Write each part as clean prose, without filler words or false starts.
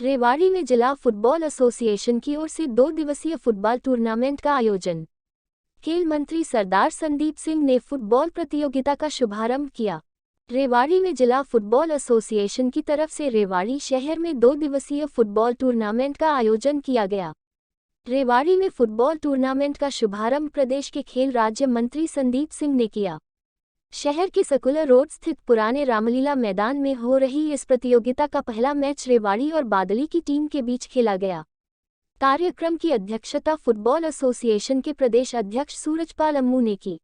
रेवाड़ी में जिला football association की ओर से 2 दिवसीय फुटबॉल टूर्नामेंट का आयोजन। खेल मंत्री सरदार संदीप सिंह ने फुटबॉल प्रतियोगिता का शुभारंभ किया। रेवाड़ी में जिला फुटबॉल एसोसिएशन की तरफ से रेवाड़ी शहर में 2 दिवसीय फुटबॉल टूर्नामेंट का आयोजन किया गया। रेवाड़ी में फुटबॉल टूर्नामेंट का शुभारंभ प्रदेश के खेल राज्य मंत्री संदीप सिंह ने किया। शहर के सेकुलर रोड स्थित पुराने रामलीला मैदान में हो रही इस प्रतियोगिता का पहला मैच रेवाड़ी और बादली की टीम के बीच खेला गया। कार्यक्रम की अध्यक्षता फुटबॉल एसोसिएशन के प्रदेश अध्यक्ष सूरजपाल अम्मू ने की।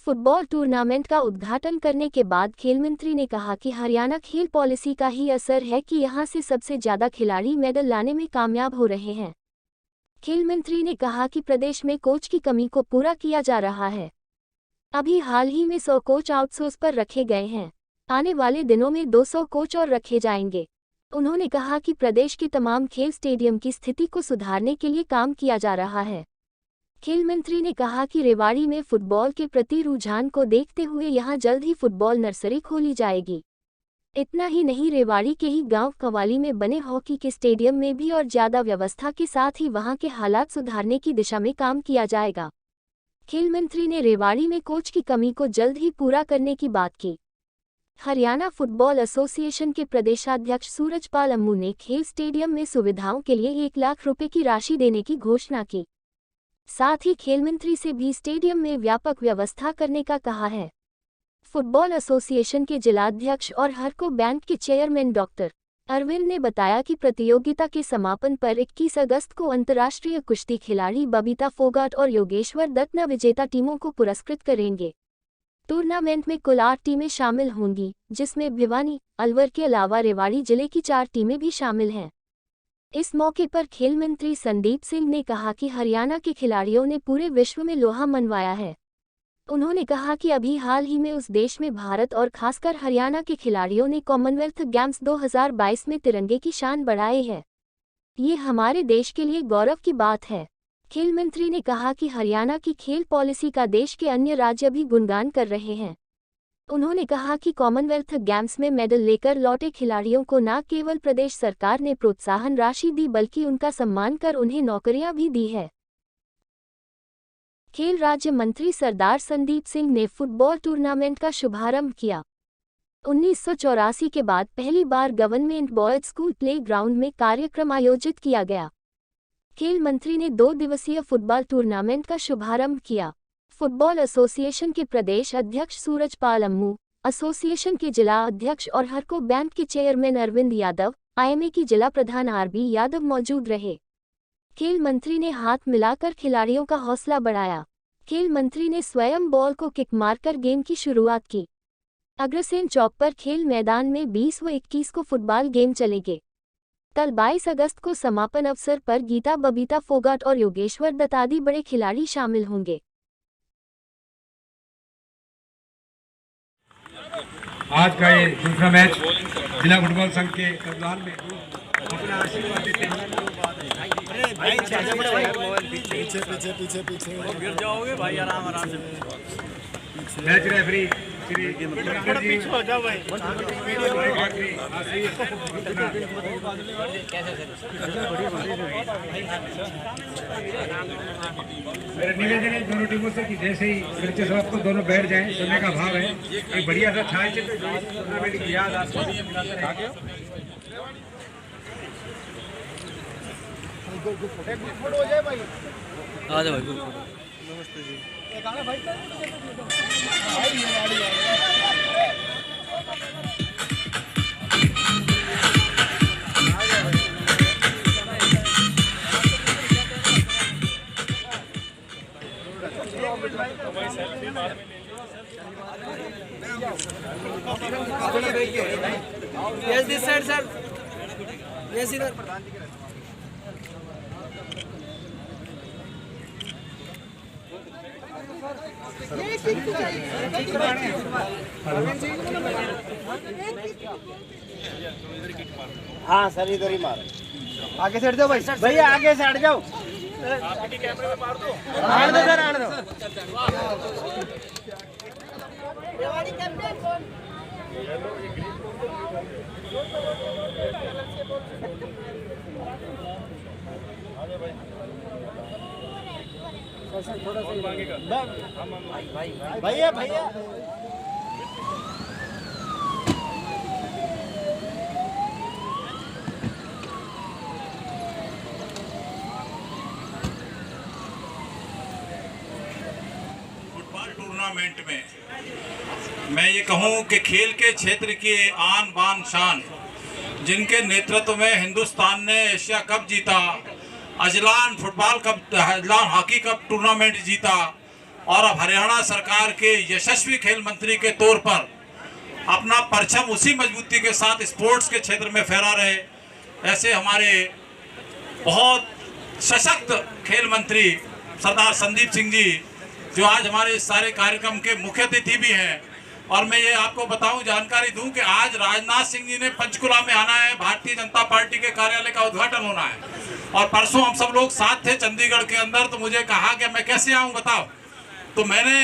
फुटबॉल टूर्नामेंट का उद्घाटन करने के बाद खेल मंत्री ने कहा कि हरियाणा खेल पॉलिसी का ही असर है कि यहां से सबसे ज्यादा खिलाड़ी मेडल लाने में कामयाब हो रहे हैं। खेल मंत्री ने कहा कि प्रदेश में कोच की कमी को पूरा किया जा रहा है। अभी हाल ही में 100 कोच आउटसोर्स पर रखे गए हैं। आने वाले दिनों में 200 कोच और रखे जाएंगे। उन्होंने कहा कि प्रदेश के तमाम खेल स्टेडियम की स्थिति को सुधारने के लिए काम किया जा रहा है। खेल मंत्री ने कहा कि रेवाड़ी में फुटबॉल के प्रति रुझान को देखते हुए यहां जल्द ही फुटबॉल नर्सरी खोली जाएगी। इतना ही नहीं, रेवाड़ी के ही गांव कवाली में बने हॉकी के स्टेडियम में भी और ज्यादा व्यवस्था के साथ ही वहां के हालात सुधारने की दिशा में काम किया जाएगा। खेल मंत्री ने रेवाड़ी में कोच की कमी को जल्द ही पूरा करने की बात की। हरियाणा फुटबॉल एसोसिएशन के प्रदेशाध्यक्ष सूरजपाल अम्मू ने खेल स्टेडियम में सुविधाओं के लिए 1 लाख रुपए की राशि देने की घोषणा की। साथ ही खेल मंत्री से भी स्टेडियम में व्यापक व्यवस्था करने का कहा है। फुटबॉल एसोसिएशन के जिलाध्यक्ष और हरको बैंक के चेयरमैन डॉक्टर अरविंद ने बताया कि प्रतियोगिता के समापन पर 21 अगस्त को अंतर्राष्ट्रीय कुश्ती खिलाड़ी बबीता फोगाट और योगेश्वर दत्त विजेता टीमों को पुरस्कृत करेंगे। टूर्नामेंट में कुल 8 टीमें शामिल होंगी, जिसमें भिवानी, अलवर के अलावा रेवाड़ी जिले की 4 टीमें भी शामिल हैं। इस मौके पर खेल मंत्री संदीप सिंह ने कहा कि हरियाणा के खिलाड़ियों ने पूरे विश्व में लोहा मनवाया है। उन्होंने कहा कि अभी हाल ही में उस देश में भारत और खासकर हरियाणा के खिलाड़ियों ने कॉमनवेल्थ गेम्स 2022 में तिरंगे की शान बढ़ाई है। ये हमारे देश के लिए गौरव की बात है। खेल मंत्री ने कहा कि हरियाणा की खेल पॉलिसी का देश के अन्य राज्य भी गुणगान कर रहे हैं। उन्होंने कहा कि कॉमनवेल्थ गेम्स में मेडल लेकर लौटे खिलाड़ियों को न केवल प्रदेश सरकार ने प्रोत्साहन राशि दी बल्कि उनका सम्मान कर उन्हें नौकरियां भी दी है। खेल राज्य मंत्री सरदार संदीप सिंह ने फुटबॉल टूर्नामेंट का शुभारंभ किया। 1984 के बाद पहली बार government boys school play ground में कार्यक्रम आयोजित किया गया। खेल मंत्री ने 2 दिवसीय फुटबॉल टूर्नामेंट का शुभारंभ किया। फुटबॉल एसोसिएशन के प्रदेश अध्यक्ष सूरजपाल अम्मू, एसोसिएशन के जिला अध्यक्ष और हरको बैंक के चेयरमैन अरविंद यादव, आईएमए की जिला प्रधान आरबी यादव मौजूद रहे। खेल मंत्री ने हाथ मिलाकर खिलाड़ियों का हौसला बढ़ाया। खेल मंत्री ने स्वयं बॉल को किक मारकर गेम की शुरुआत की। अग्रसेन चौक पर खेल मैदान में 20 व 21 को फुटबॉल गेम चलेंगे। कल 22 अगस्त को समापन अवसर पर गीता, बबीता फोगाट और योगेश्वर दत्त आदि बड़े खिलाड़ी शामिल होंगे। आज का ये दूसरा मैच जिला फुटबॉल संघ के तत्वाधान में अपना आशीर्वाद देते हैं। पीछे गिर जाओगे भाई, आराम से। मैच रेफरी श्री पीछे हो जाओ भाई। मेरा निवेदन है दोनों टीमों से कि जैसे ही बच्चे सब को दोनों बैठ जाएं, समय का भाव है। एक बढ़िया सा छायाचित्र टूर्नामेंट की याद फोटो हो जाए भाई। आ जाओ भाई। नमस्ते जी। एक आना भाई। Yes, this side, sir. Yes, इधर। हाँ सर, इधर ही मारो। आगे से हट जाओ भाई। भैया आगे से हट जाओ। कैमरे में मार दो। आने दो सर, आने दो। भैया भैया फुटबॉल टूर्नामेंट में मैं ये कहूं कि खेल के क्षेत्र की आन बान शान, जिनके नेतृत्व में हिंदुस्तान ने एशिया कप जीता, Azlan football cup, Azlan hockey cup tournament जीता और अब हरियाणा सरकार के यशस्वी खेल मंत्री के तौर पर अपना परचम उसी मजबूती के साथ स्पोर्ट्स के क्षेत्र में फहरा रहे, ऐसे हमारे बहुत सशक्त खेल मंत्री सरदार संदीप सिंह जी, जो आज हमारे इस सारे कार्यक्रम के मुख्य अतिथि भी हैं। और मैं ये आपको बताऊं, जानकारी दूं कि आज राजनाथ सिंह जी ने पंचकुला में आना है, भारतीय जनता पार्टी के कार्यालय का उद्घाटन होना है, और परसों हम सब लोग साथ थे चंडीगढ़ के अंदर। तो मुझे कहा कि मैं कैसे आऊं बताओ, तो मैंने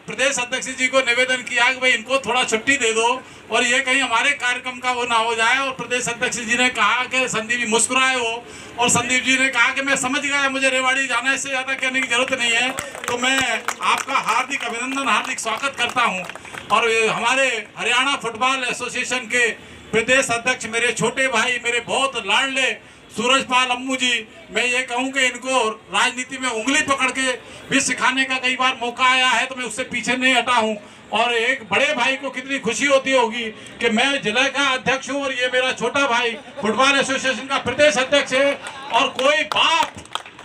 प्रदेश अध्यक्ष जी को निवेदन किया कि भाई इनको थोड़ा छुट्टी दे दो और ये कहीं हमारे कार्यक्रम का वो ना हो जाए। और प्रदेश अध्यक्ष जी ने कहा कि संदीप जी मुस्कुराए वो, और संदीप जी ने कहा कि मैं समझ गया, मुझे रेवाड़ी जाना है, इससे ज़्यादा कहने की जरूरत नहीं है। तो मैं आपका हार्दिक अभिनंदन, हार्दिक स्वागत करता हूँ। और हमारे हरियाणा फुटबॉल एसोसिएशन के प्रदेश अध्यक्ष, मेरे छोटे भाई, मेरे बहुत लाडले सूरजपाल अम्मू जी, मैं ये कहूं कि इनको राजनीति में उंगली पकड़ के भी सिखाने का कई बार मौका आया है, तो मैं उससे पीछे नहीं हटा हूं। और एक बड़े भाई को कितनी खुशी होती होगी कि मैं जिले का अध्यक्ष हूं और ये मेरा छोटा भाई फुटबॉल एसोसिएशन का प्रदेश अध्यक्ष है। और कोई बाप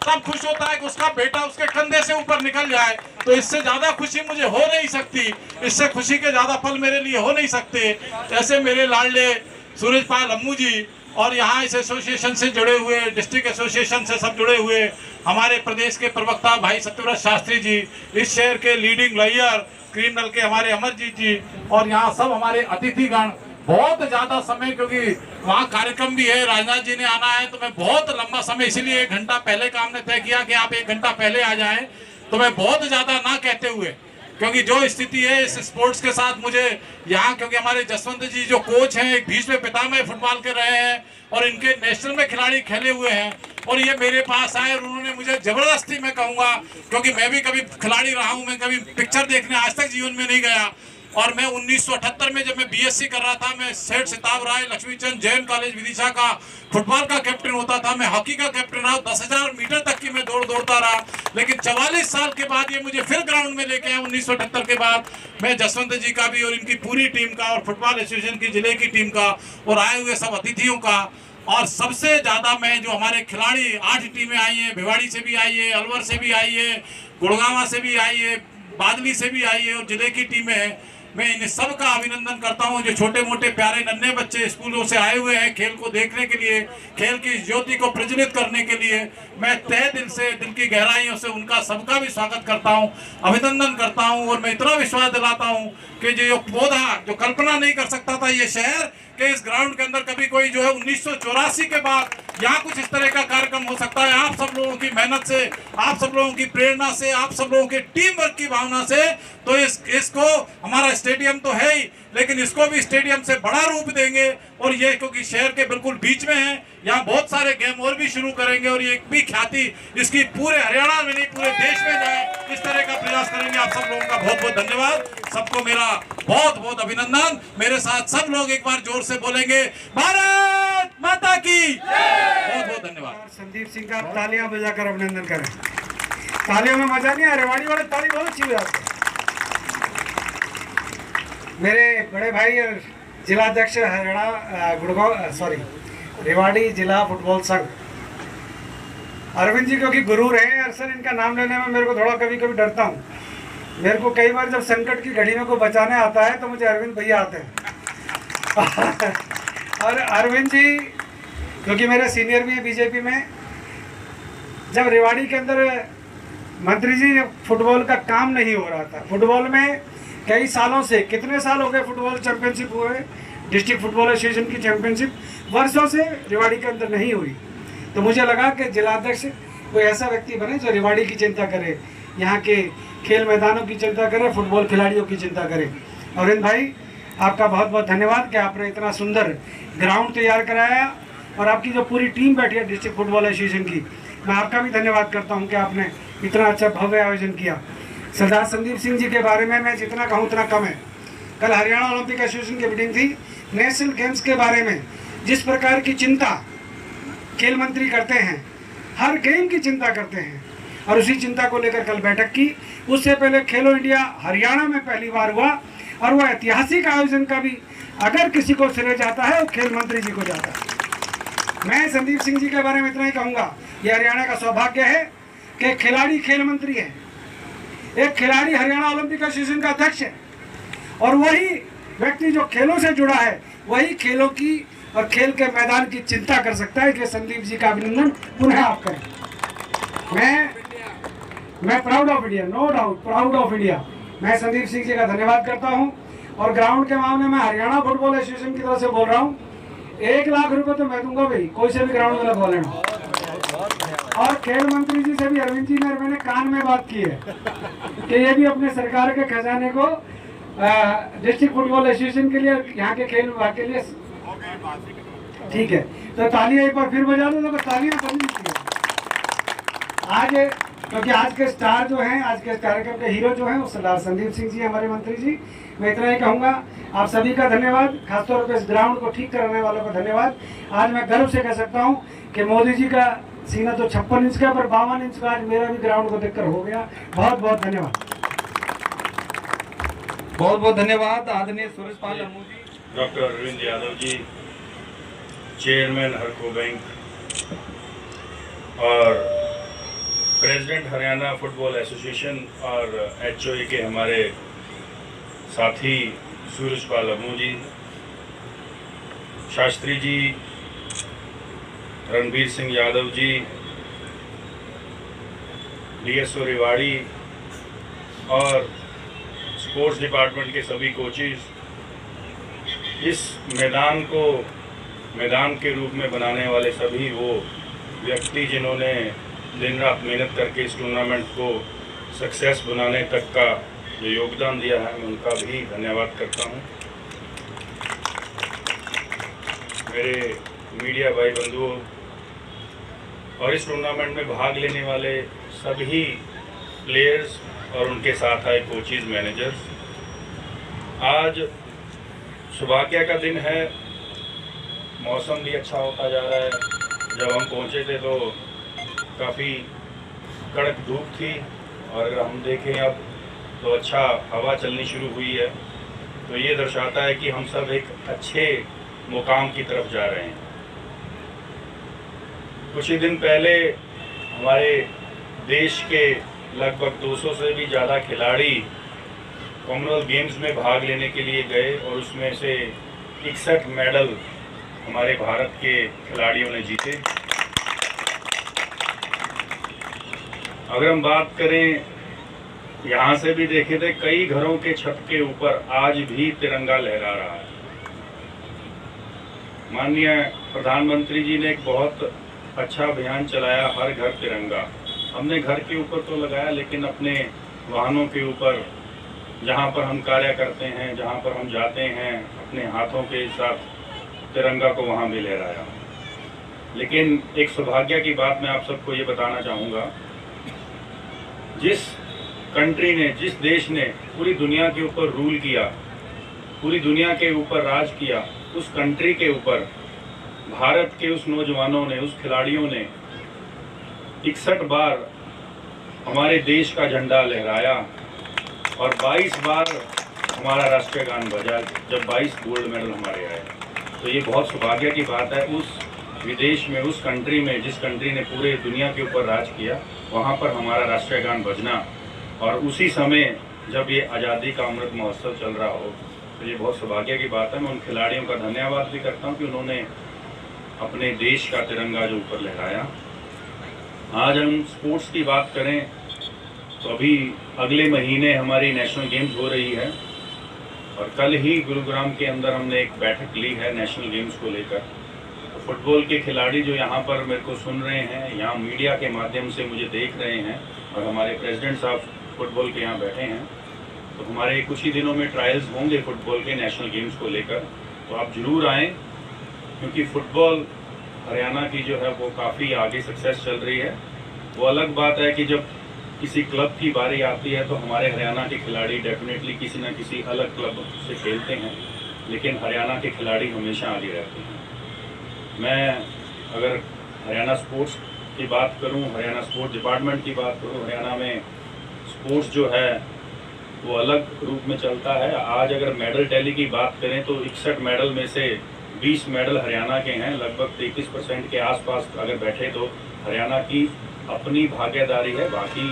तब खुश होता है कि उसका बेटा उसके कंधे से ऊपर निकल जाए, तो इससे ज्यादा खुशी मुझे हो नहीं सकती, इससे खुशी के ज्यादा पल मेरे लिए हो नहीं सकते। ऐसे मेरे लाडले सूरजपाल अम्मू जी, और यहाँ इस एसोसिएशन से जुड़े हुए, डिस्ट्रिक्ट एसोसिएशन से सब जुड़े हुए हमारे प्रदेश के प्रवक्ता भाई सत्यव्रत शास्त्री जी, इस शहर के लीडिंग लॉयर क्रिमिनल के हमारे अमरजीत जी, और यहाँ सब हमारे अतिथिगण। बहुत ज्यादा समय, क्योंकि वहाँ कार्यक्रम भी है, राजनाथ जी ने आना है, तो मैं बहुत लंबा समय, इसीलिए 1 घंटा पहले का हमने तय किया कि आप 1 घंटा पहले आ जाएं। तो मैं बहुत ज्यादा ना कहते हुए, क्योंकि जो स्थिति है इस स्पोर्ट्स के साथ, मुझे यहाँ, क्योंकि हमारे जसवंत जी जो कोच हैं, एक बीच में पितामह फुटबॉल के रहे हैं और इनके नेशनल में खिलाड़ी खेले हुए हैं, और ये मेरे पास आए और उन्होंने मुझे जबरदस्ती, मैं कहूँगा, क्योंकि मैं भी कभी खिलाड़ी रहा हूँ, मैं कभी पिक्चर देखने आज तक जीवन में नहीं गया। और मैं 1978 में जब मैं बीएससी कर रहा था, मैं सेठ सिताब राय लक्ष्मीचंद जैन कॉलेज विदिशा का फुटबॉल का कैप्टन होता था, मैं हॉकी का कैप्टन रहा, 10,000 मीटर तक की मैं दौड़ता रहा। लेकिन 44 साल के बाद ये मुझे फिर ग्राउंड में लेके आए 1978 के बाद। मैं जसवंत जी का भी और इनकी पूरी टीम का, और फुटबॉल एसोसिएशन की जिले की टीम का, और आए हुए सब अतिथियों का, और सबसे ज्यादा मैं जो हमारे खिलाड़ी 8 टीमें आई हैं, भिवाड़ी से भी आई है, अलवर से भी आई है, गुड़गांवा से भी आई है, बादली से भी आई है, और जिले की टीमें हैं, मैं इन सब का अभिनंदन करता हूं। जो छोटे मोटे प्यारे नन्हे बच्चे स्कूलों से आए हुए हैं खेल को देखने के लिए, खेल की ज्योति को प्रज्वलित करने के लिए, मैं तहे दिल से, दिल की गहराइयों से उनका सबका भी स्वागत करता हूं, अभिनंदन करता हूं। और मैं इतना विश्वास दिलाता हूं कि जो पौधा, जो कल्पना नहीं कर सकता था ये शहर कि इस ग्राउंड के अंदर कभी कोई जो है 1984 के बाद यहाँ कुछ इस तरह का कार्यक्रम हो सकता है, आप सब लोगों की मेहनत से, आप सब लोगों की प्रेरणा से, आप सब लोगों के टीम वर्क की भावना से। तो इसको, हमारा स्टेडियम तो है ही, लेकिन इसको भी स्टेडियम से बड़ा रूप देंगे। और ये क्योंकि शहर के बिल्कुल बीच में है, यहाँ बहुत सारे गेम और भी शुरू करेंगे, और ये भी ख्याति इसकी पूरे हरियाणा में नहीं पूरे देश में जाए, इस तरह का प्रयास करेंगे। आप सब लोगों का बहुत बहुत धन्यवाद, सबको मेरा बहुत बहुत अभिनंदन। मेरे साथ सब लोग एक बार जोर से बोलेंगे, भारत माता की बहुत बहुत धन्यवाद। संदीप सिंह का तालियां बजाकर अभिनंदन करें। तालियों में मजा नहीं आ, रेवाड़ी वाले ताली बहुत अच्छी बजाते हैं। मेरे बड़े भाई और जिलाध्यक्ष हरियाणा गुड़गांव रेवाड़ी जिला फुटबॉल संघ अरविंद जी, क्योंकि गुरु रहे हैं, अक्सर इनका नाम लेने में मेरे को थोड़ा कभी कभी डरता हूँ। मेरे को कई बार जब संकट की घड़ी में को बचाने आता है तो मुझे अरविंद भैया आते हैं। और अरविंद जी क्योंकि मेरे सीनियर भी है बीजेपी में, जब रेवाड़ी के अंदर मंत्री जी फुटबॉल का काम नहीं हो रहा था, फुटबॉल में कई सालों से, कितने साल हो गए फुटबॉल चैंपियनशिप हुए, डिस्ट्रिक्ट फुटबॉल एसोसिएशन की चैंपियनशिप वर्षों से रेवाड़ी के अंदर नहीं हुई, तो मुझे लगा कि जिलाध्यक्ष कोई ऐसा व्यक्ति बने जो रेवाड़ी की चिंता करे, यहाँ के खेल मैदानों की चिंता करे, फुटबॉल खिलाड़ियों की चिंता करे। अरविंद भाई, आपका बहुत बहुत धन्यवाद कि आपने इतना सुंदर ग्राउंड तैयार कराया, और आपकी जो पूरी टीम बैठी है डिस्ट्रिक्ट फुटबॉल एसोसिएशन की, मैं आपका भी धन्यवाद करता हूं कि आपने इतना अच्छा भव्य आयोजन किया। सरदार संदीप सिंह जी के बारे में मैं जितना कहूँ उतना कम है। कल हरियाणा ओलंपिक एसोसिएशन की मीटिंग थी, नेशनल गेम्स के बारे में जिस प्रकार की चिंता खेल मंत्री करते हैं, हर गेम की चिंता करते हैं, और उसी चिंता को लेकर कल बैठक की। उससे पहले खेलो इंडिया हरियाणा में पहली बार हुआ, और वह ऐतिहासिक आयोजन का भी अगर किसी को श्रेय जाता है वो खेल मंत्री जी को जाता है। मैं संदीप सिंह जी के बारे में इतना ही कहूँगा, ये हरियाणा का सौभाग्य है कि खिलाड़ी खेल मंत्री है, एक खिलाड़ी हरियाणा ओलंपिक एसोसिएशन का अध्यक्ष है, और वही व्यक्ति जो खेलों से जुड़ा है वही खेलों की और खेल के मैदान की चिंता कर सकता है। इसलिए संदीप जी का अभिनंदन पुनः आप करें। मैं proud of India, no doubt proud of India. मैं संदीप सिंह जी का धन्यवाद करता हूं। और ग्राउंड के मामले में हरियाणा फुटबॉल एसोसिएशन की तरफ से बोल रहा हूं, 1 लाख रुपए तो मैं दूंगा भाई, कोई से भी ग्राउंड में लगवा लेना। और खेल मंत्री जी से भी अरविंद जी ने मैंने कान में बात की है कि ये भी अपने सरकार के खजाने को डिस्ट्रिक्ट फुटबॉल एसोसिएशन के लिए, यहाँ के खेल विभाग के लिए, ठीक है। तो तालियां एक बार फिर बजा दो, तो तालियां बनी आज, क्योंकि आज के स्टार जो हैं, आज के कार्यक्रम के हीरो जो हैं वो सरदार संदीप सिंह जी, हमारे मंत्री जी। मैं इतना ही कहूँगा, आप सभी का धन्यवाद, खासतौर पर इस ग्राउंड को ठीक कराने वालों का धन्यवाद। आज मैं गर्व से कह सकता हूँ कि मोदी जी का सीना तो 56 इंच का, पर 52 इंच का आज मेरा भी ग्राउंड को देखकर हो गया। बहुत बहुत धन्यवाद। बहुत बहुत धन्यवाद आदरणीय सूरज पाल अमू जी। Doctor Arvind Yadav ji, chairman हरको bank और प्रेसिडेंट हरियाणा फुटबॉल एसोसिएशन, और एचओए के हमारे साथी सूरज पाल अमू जी, शास्त्री जी, रणबीर सिंह यादव जी, डीएसओ रेवाड़ी और स्पोर्ट्स डिपार्टमेंट के सभी कोचेस, इस मैदान को मैदान के रूप में बनाने वाले सभी वो व्यक्ति जिन्होंने दिन रात मेहनत करके इस टूर्नामेंट को सक्सेस बनाने तक का जो योगदान दिया है, मैं उनका भी धन्यवाद करता हूं। मेरे मीडिया भाई बंधुओं और इस टूर्नामेंट में भाग लेने वाले सभी प्लेयर्स और उनके साथ आए कोचेज, मैनेजर्स, आज सौभाग्य का दिन है। मौसम भी अच्छा होता जा रहा है। जब हम पहुंचे थे तो काफ़ी कड़क धूप थी, और अगर हम देखें अब तो अच्छा हवा चलनी शुरू हुई है। तो ये दर्शाता है कि हम सब एक अच्छे मुकाम की तरफ जा रहे हैं। कुछ ही दिन पहले हमारे देश के लगभग 200 से भी ज़्यादा खिलाड़ी कॉमनवेल्थ गेम्स में भाग लेने के लिए गए, और उसमें से 61 मेडल हमारे भारत के खिलाड़ियों ने जीते। अगर हम बात करें, यहाँ से भी देखे थे कई घरों के छत के ऊपर आज भी तिरंगा लहरा रहा है। माननीय प्रधानमंत्री जी ने एक बहुत अच्छा अभियान चलाया, हर घर तिरंगा। हमने घर के ऊपर तो लगाया, लेकिन अपने वाहनों के ऊपर, जहाँ पर हम कार्य करते हैं, जहाँ पर हम जाते हैं, अपने हाथों के साथ तिरंगा को वहाँ भी लहराया। लेकिन एक सौभाग्य की बात मैं आप सबको ये बताना चाहूँगा, जिस कंट्री ने, जिस देश ने पूरी दुनिया के ऊपर रूल किया, पूरी दुनिया के ऊपर राज किया, उस कंट्री के ऊपर भारत के उस नौजवानों ने, उस खिलाड़ियों ने 61 बार हमारे देश का झंडा लहराया, और 22 बार हमारा राष्ट्रीय गान बजा, जब 22 गोल्ड मेडल हमारे आए। तो ये बहुत सौभाग्य की बात है। उस विदेश में, उस कंट्री में, जिस कंट्री ने पूरे दुनिया के ऊपर राज किया, वहाँ पर हमारा राष्ट्रीय गान बजना, और उसी समय जब ये आज़ादी का अमृत महोत्सव चल रहा हो, तो ये बहुत सौभाग्य की बात है। मैं उन खिलाड़ियों का धन्यवाद भी करता हूँ कि उन्होंने अपने देश का तिरंगा जो ऊपर लहराया। आज हम स्पोर्ट्स की बात करें तो अभी अगले महीने हमारी नेशनल गेम्स हो रही है, और कल ही गुरुग्राम के अंदर हमने एक बैठक ली है नेशनल गेम्स को लेकर। तो फुटबॉल के खिलाड़ी जो यहाँ पर मेरे को सुन रहे हैं, यहाँ मीडिया के माध्यम से मुझे देख रहे हैं, और हमारे प्रेसिडेंट साहब फुटबॉल के यहाँ बैठे हैं, तो हमारे कुछ ही दिनों में ट्रायल्स होंगे फुटबॉल के नेशनल गेम्स को लेकर, तो आप ज़रूर आएँ, क्योंकि फ़ुटबॉल हरियाणा की जो है वो काफ़ी आगे सक्सेस चल रही है। वो अलग बात है कि जब किसी क्लब की बारी आती है तो हमारे हरियाणा के खिलाड़ी डेफिनेटली किसी न किसी अलग क्लब से खेलते हैं, लेकिन हरियाणा के खिलाड़ी हमेशा आगे रहते हैं। मैं अगर हरियाणा स्पोर्ट्स की बात करूं, हरियाणा स्पोर्ट्स डिपार्टमेंट की बात करूं, हरियाणा में स्पोर्ट्स जो है वो अलग रूप में चलता है। आज अगर मेडल टैली की बात करें तो 61 मेडल में से 20 मेडल हरियाणा के हैं। लगभग 33% के आसपास अगर बैठे तो हरियाणा की अपनी भागीदारी है, बाकी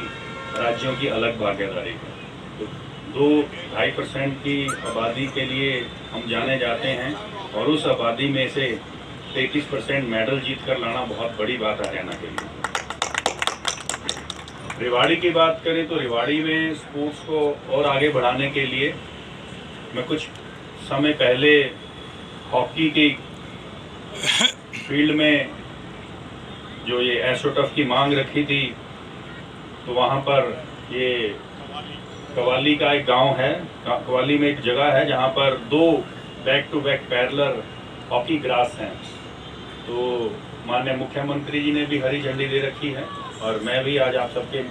राज्यों की अलग भागीदारी है। तो 2-2.5% की आबादी के लिए हम जाने जाते हैं, और उस आबादी में से 33% मेडल जीत कर लाना बहुत बड़ी बात है हरियाणा के लिए। रेवाड़ी की बात करें तो रेवाड़ी में स्पोर्ट्स को और आगे बढ़ाने के लिए मैं कुछ समय पहले हॉकी की फील्ड में जो ये एस्ट्रोटर्फ की मांग रखी थी, तो वहाँ पर ये कवाली का एक गांव है, कवाली में एक जगह है जहाँ पर 2 back to back parallel hockey grass हैं। तो माननीय मुख्यमंत्री जी ने भी हरी झंडी दे रखी है, और मैं भी आज आप सबके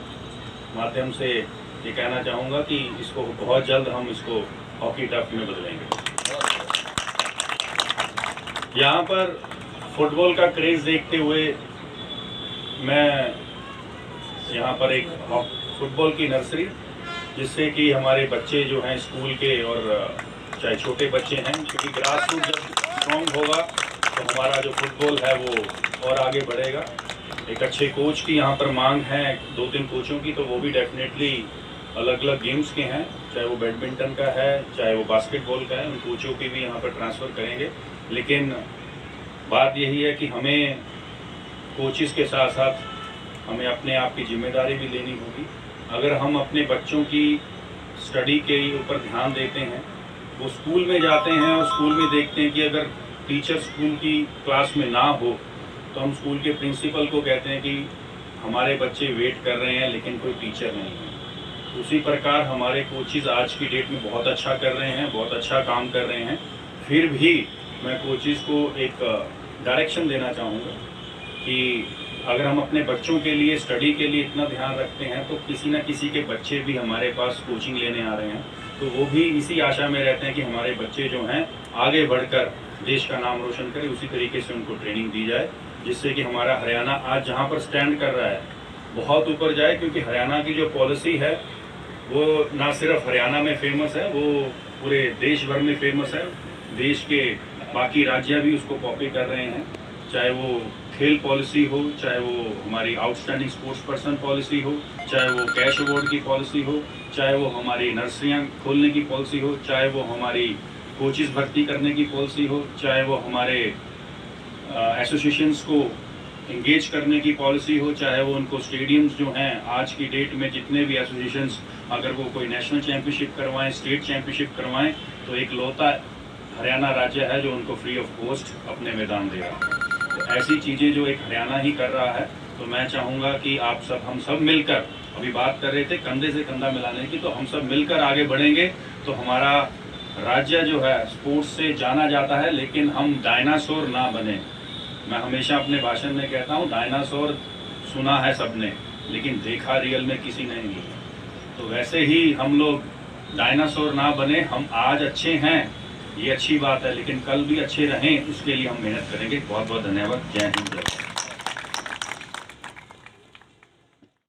माध्यम से ये कहना चाहूँगा कि इसको बहुत जल्द हम इसको हॉकी टर्फ में बदलेंगे। यहाँ पर फुटबॉल का क्रेज़ देखते हुए मैं यहाँ पर एक फुटबॉल की नर्सरी, जिससे कि हमारे बच्चे जो हैं स्कूल के और चाहे छोटे बच्चे हैं, क्योंकि ग्रास रूट जब स्ट्रॉन्ग होगा तो हमारा जो फुटबॉल है वो और आगे बढ़ेगा। एक अच्छे कोच की यहाँ पर मांग है, 2-3 कोचों की, तो वो भी डेफिनेटली अलग अलग गेम्स के हैं, चाहे वो बैडमिंटन का है, चाहे वो बास्केटबॉल का है, उन कोचों की भी यहाँ पर ट्रांसफ़र करेंगे। लेकिन बात यही है कि हमें कोचिज़ के साथ साथ हमें अपने आप की जिम्मेदारी भी लेनी होगी। अगर हम अपने बच्चों की स्टडी के ऊपर ध्यान देते हैं, वो स्कूल में जाते हैं और स्कूल में देखते हैं कि अगर टीचर स्कूल की क्लास में ना हो तो हम स्कूल के प्रिंसिपल को कहते हैं कि हमारे बच्चे वेट कर रहे हैं लेकिन कोई टीचर नहीं है। उसी प्रकार हमारे कोचिज़ आज की डेट में बहुत अच्छा कर रहे हैं, बहुत अच्छा काम कर रहे हैं। फिर भी मैं कोचिज़ को एक डायरेक्शन देना चाहूँगा कि अगर हम अपने बच्चों के लिए स्टडी के लिए इतना ध्यान रखते हैं तो किसी न किसी के बच्चे भी हमारे पास कोचिंग लेने आ रहे हैं, तो वो भी इसी आशा में रहते हैं कि हमारे बच्चे जो हैं आगे बढ़कर देश का नाम रोशन करें। उसी तरीके से उनको ट्रेनिंग दी जाए, जिससे कि हमारा हरियाणा आज जहाँ पर स्टैंड कर रहा है बहुत ऊपर जाए। क्योंकि हरियाणा की जो पॉलिसी है वो ना सिर्फ हरियाणा में फेमस है, वो पूरे देश भर में फेमस है। देश के बाकी राज्य भी उसको कॉपी कर रहे हैं, चाहे वो खेल पॉलिसी हो, चाहे वो हमारी आउटस्टैंडिंग स्पोर्ट्स पर्सन पॉलिसी हो, चाहे वो कैश अवार्ड की पॉलिसी हो, चाहे वो हमारी नर्सरियाँ खोलने की पॉलिसी हो, चाहे वो हमारी कोचिज़ भर्ती करने की पॉलिसी हो, चाहे वो हमारे एसोसिएशंस को इंगेज करने की पॉलिसी हो, चाहे वो उनको स्टेडियम्स जो हैं आज की डेट में जितने भी एसोसिएशंस अगर वो कोई नेशनल चैम्पियनशिप करवाएं, स्टेट चैम्पियनशिप करवाएं, तो एक लौता हरियाणा राज्य है जो उनको फ्री ऑफ कॉस्ट अपने मैदान दे रहा है। तो ऐसी चीज़ें जो एक हरियाणा ही कर रहा है, तो मैं चाहूँगा कि आप सब हम सब मिलकर, अभी बात कर रहे थे कंधे से कंधा मिलाने की, तो हम सब मिलकर आगे बढ़ेंगे तो हमारा राज्य जो है स्पोर्ट्स से जाना जाता है। लेकिन हम डायनासोर ना बने। मैं हमेशा अपने भाषण में कहता हूँ डायनासोर सुना है सबने लेकिन देखा रियल में किसी ने नहीं। तो वैसे ही हम लोग डायनासोर ना बने। हम आज अच्छे हैं ये अच्छी बात है, लेकिन कल भी अच्छे रहें उसके लिए हम मेहनत करेंगे। बहुत बहुत धन्यवाद। जय हिंद, जय भारत।